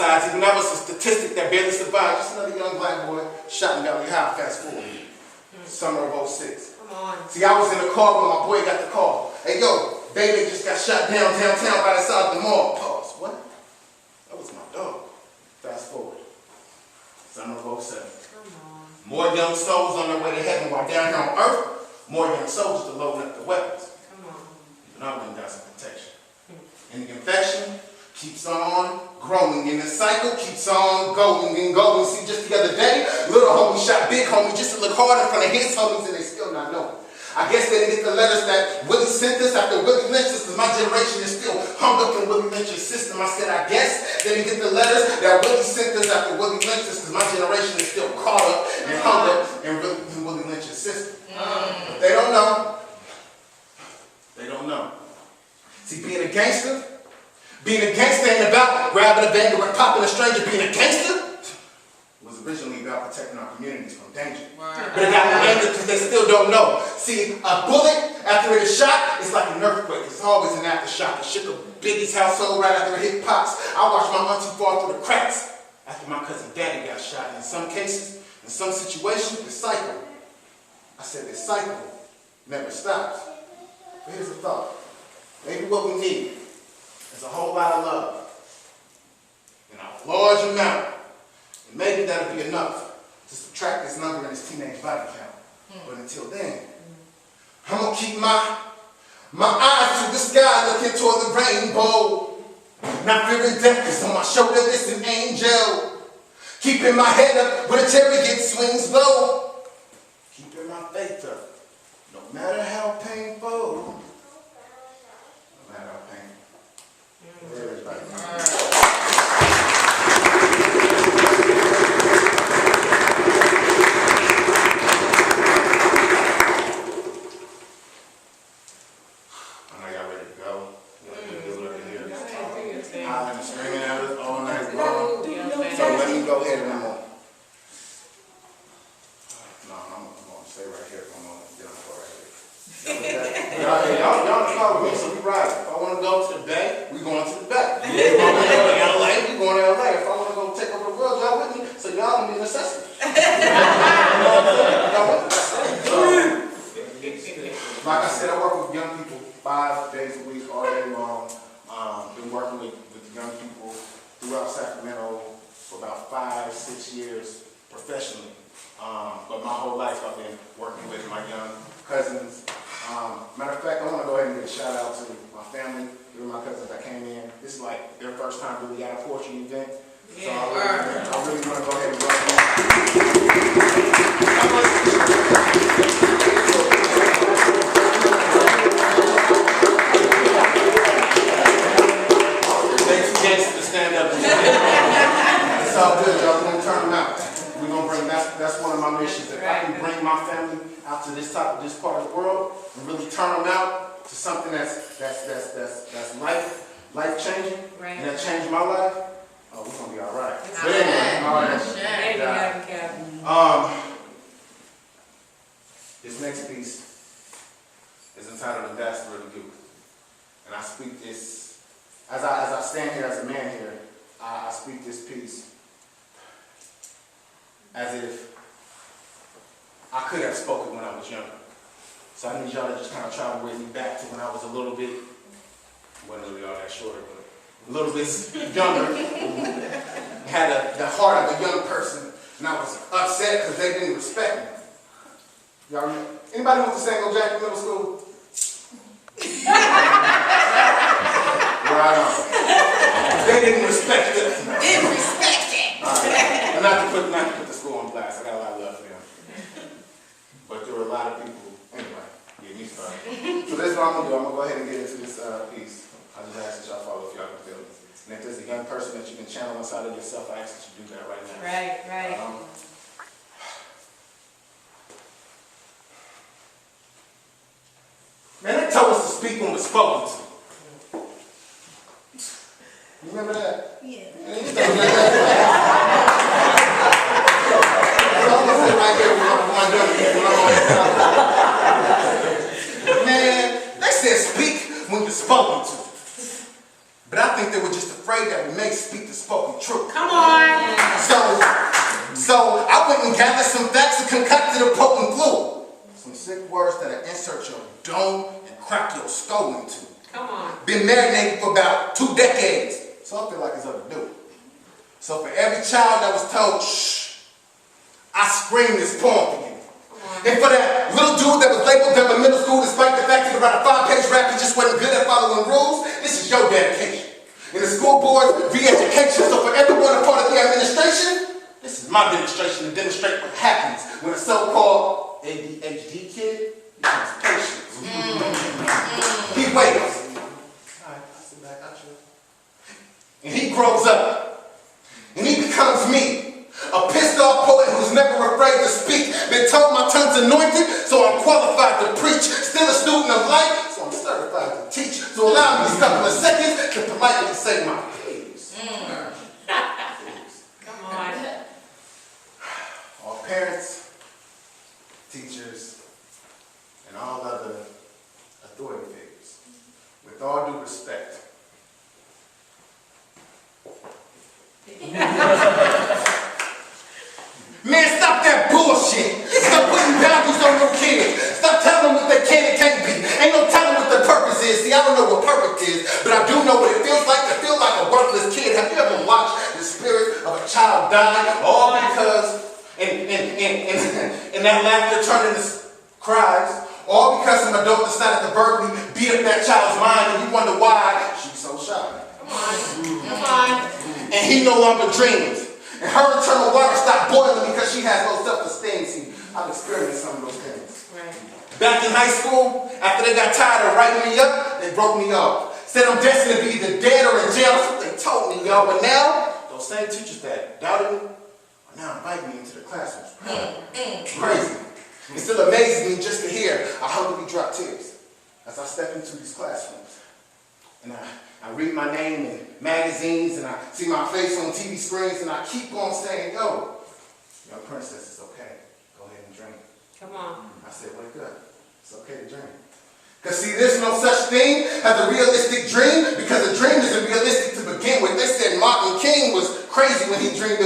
homicides, even that was a statistic that barely survived. Just another young black boy shot in Valley High, fast forward. Summer of 06. Come on. See, I was in the car when my boy got the call. Hey, yo, baby just got shot downtown by the side of the mall. Pause. What? That was my dog. Fast forward. Summer of 07. Come on. More young souls on their way to heaven while down here on earth. More young soldiers to loading up the weapons. Come on. Even I went and got some protection. And the infection keeps on growing, and the cycle keeps on going and going. See, just the other day, little homie shot big homie just to look hard in front of his homies, and they still not know. I guess they didn't get the letters that Willie sent us after Willie lynched us, because my generation is still hung up in Willie Lynch's system. I said, I guess they didn't get the letters that Willie sent us after Willie lynched us, because my generation is still caught up and hung up in Willie Lynch's system. But they don't know. They don't know. See, being a gangster ain't about grabbing a banger and popping a stranger. Being a gangster was originally about protecting our communities from danger. But it got me angry because they still don't know. See, a bullet, after it is shot, it's like an earthquake. It's always an aftershock. It shook up Biggie's household right after it hit Pops. I watched my auntie fall through the cracks after my cousin Daddy got shot. And in some cases, in some situations, the cycle, I said this cycle never stops. But here's the thought. Maybe what we need is a whole lot of love in a large amount. And maybe that'll be enough to subtract this number in his teenage body count. But until then, I'm going to keep my eyes to the sky looking toward the rainbow. Not fearing death because on my shoulder there's an angel. Keeping my head up when a chariot swings low. Keeping my faith up, no matter how painful. No matter how painful. Everybody. Screaming at us all night long. So let me go ahead and I'm on. No, I'm gonna stay right here. I'm gonna get on the floor right here. Y'all call me, so we ride. If I want to go to the Bay, we going to the Bay. If I want to go to LA, we going to LA. If I want to go take over the world, y'all with me. So y'all gonna be a necessity. Y'all with me. So, like I said, I work with young people 5 days a week, all day long. Been working with young people throughout Sacramento for about 5-6 years professionally. But my whole life I've been working with my young cousins. Matter of fact, I want to go ahead and give a shout out to my family, my cousins that came in. This is like their first time really at a poetry event. So I really want to go ahead and welcome them. Stand up. It's all good, y'all. We're gonna turn them out. We're gonna bring that's one of my missions. If I can bring my family out to this part of the world and really turn them out to something that's life changing, and that changed my life, oh, we're gonna be all right. But anyway, all right. This next piece is entitled "Ambassador of the Youth," and I speak this. As I stand here as a man here, I speak this piece as if I could have spoken when I was younger. So I need y'all to just kind of try to bring me back to when I was a little bit, wasn't really all that shorter, but a little bit younger. Had the heart of a young person, and I was upset because they didn't respect me. Y'all remember? Anybody went to St. Jack Middle School? Right on. They didn't respect it. Didn't respect it. Right. And not to put the school on blast. I got a lot of love for them. But there were a lot of people. Anyway, get me started. So this is what I'm gonna do. I'm gonna go ahead and get into this piece. I just ask that y'all follow if y'all can feel it. And if there's a young person that you can channel inside of yourself, I ask that you do that right now. Right. Man, they told us to speak when we're spoken to. You remember that? Yeah. Man, they said speak when you're spoken to. But I think they were just afraid that we may speak the spoken truth. Come on. So I went and gathered some facts and concocted a potent fluid. Some sick words that'll insert your dome and crack your skull into. Come on. Been marinated for about 2 decades, so I feel like it's overdue. So for every child that was told, shh, I scream this poem for you. And for that little dude that was labeled dumb in middle school despite the fact he could write a 5-page rap, he just wasn't good at following rules, this is your dedication. In the school board's re-education, so for everyone a part of the administration, this is my demonstration to demonstrate what happens when a so-called ADHD kid becomes patient. He waits. Alright, I'll sit back, I'll chill. And he grows up. And he becomes me. A pissed off poet who's never afraid to speak. Been told my tongue's anointed, so I'm qualified to preach. Still a student of life, so I'm certified to teach. So allow me a couple of seconds to politely say my piece. Come on. All parents, teachers, and all other authority figures, with all due respect, man, stop that bullshit. Stop putting boundaries on your kids. Stop telling them what they can and can't be. Ain't no telling what their purpose is. See, I don't know what perfect is, but I do know what it feels like to feel like a worthless kid. Have you ever watched the spirit of a child die? All because, and that laughter turned into cries. All because some adult decided to verbally beat up that child's mind, and you wonder why she's so shy. Come on. Come on. And he no longer dreams. And her internal water stopped boiling because she has no self-esteem. See, I've experienced some of those things. Right. Back in high school, after they got tired of writing me up, they broke me off. Said I'm destined to be either dead or in jail. That's what they told me, y'all. But now, those same teachers that doubted me are now inviting me into the classrooms. Crazy. It still amazes me just to hear I humbly drop tears as I step into these classrooms. And I read my name in magazines, and I see my face on TV screens, and I keep on saying, yo, young princess, it's okay. Go ahead and dream. Come on. I said, wake up. It's okay to dream. Because see, there's no such thing as a realistic dream, because a dream isn't realistic to begin with. They said Martin King was crazy when he dreamed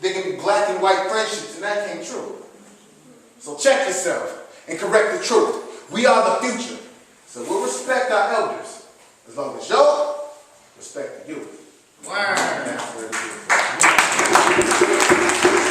there could be black and white friendships, and that came true. So check yourself and correct the truth. We are the future. So we'll respect our elders, as long as y'all respect the youth. Word. That's what it is.